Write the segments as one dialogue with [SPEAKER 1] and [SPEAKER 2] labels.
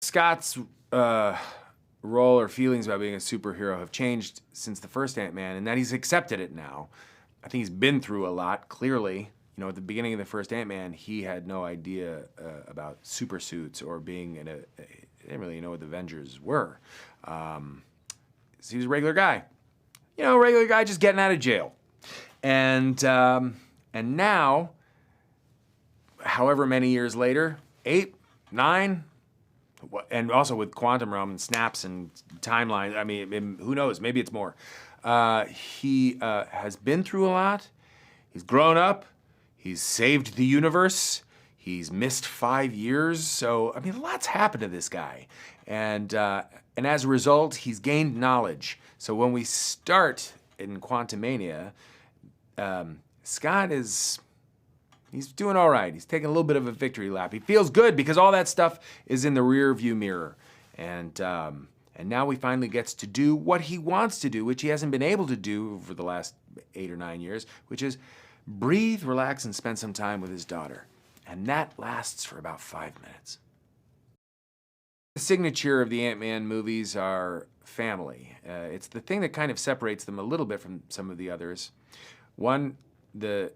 [SPEAKER 1] Scott's role or feelings about being a superhero have changed since the first Ant-Man, and that he's accepted it now. I think he's been through a lot, clearly. You know, at the beginning of the first Ant-Man, he had no idea about super suits or being in he didn't really know what the Avengers were. So he was a regular guy. You know, a regular guy just getting out of jail. And now, however many years later, 8, 9, and also with quantum realm and snaps and timelines, I mean, who knows, maybe it's more. He has been through a lot. He's grown up. He's saved the universe. He's missed 5 years. So, I mean, a lot's happened to this guy. And as a result, he's gained knowledge. So when we start in Quantumania, Scott he's doing all right. He's taking a little bit of a victory lap. He feels good because all that stuff is in the rear view mirror. And now he finally gets to do what he wants to do, which he hasn't been able to do for the last 8 or 9 years, which is breathe, relax, and spend some time with his daughter. And that lasts for about 5 minutes. The signature of the Ant-Man movies are family. It's the thing that kind of separates them a little bit from some of the others. One, the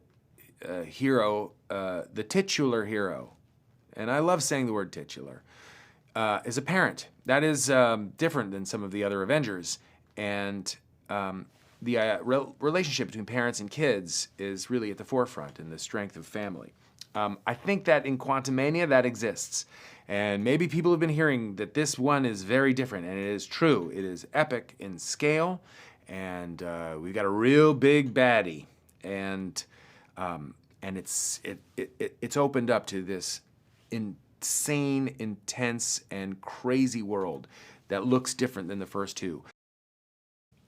[SPEAKER 1] hero, the titular hero, and I love saying the word titular, is a parent. That is different than some of the other Avengers. And the relationship between parents and kids is really at the forefront in the strength of family. I think that in Quantumania that exists. And maybe people have been hearing that this one is very different, and it is true. It is epic in scale, and we've got a real big baddie. And it's opened up to this insane, intense, and crazy world that looks different than the first two.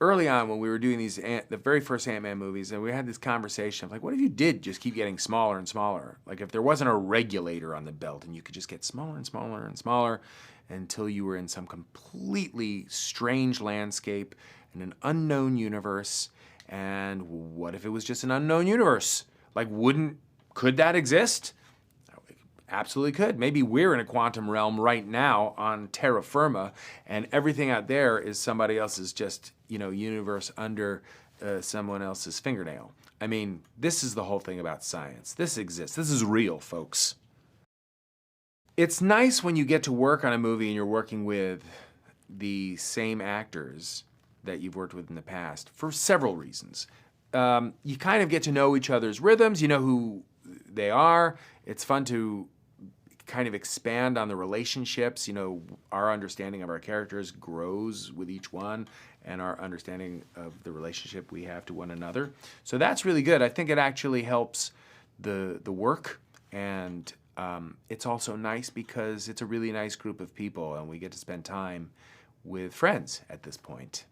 [SPEAKER 1] Early on, when we were doing the very first Ant-Man movies, and we had this conversation of like, what if you did just keep getting smaller and smaller? Like if there wasn't a regulator on the belt and you could just get smaller and smaller and smaller until you were in some completely strange landscape in an unknown universe. And what if it was just an unknown universe? Like, could that exist? Absolutely could. Maybe we're in a quantum realm right now on terra firma, and everything out there is somebody else's just, universe under someone else's fingernail. I mean, this is the whole thing about science. This exists. This is real, folks. It's nice when you get to work on a movie and you're working with the same actors that you've worked with in the past for several reasons. You kind of get to know each other's rhythms. You know who they are. It's fun to kind of expand on the relationships. Our understanding of our characters grows with each one, and our understanding of the relationship we have to one another. So that's really good. I think it actually helps the work, and it's also nice because it's a really nice group of people, and we get to spend time with friends at this point.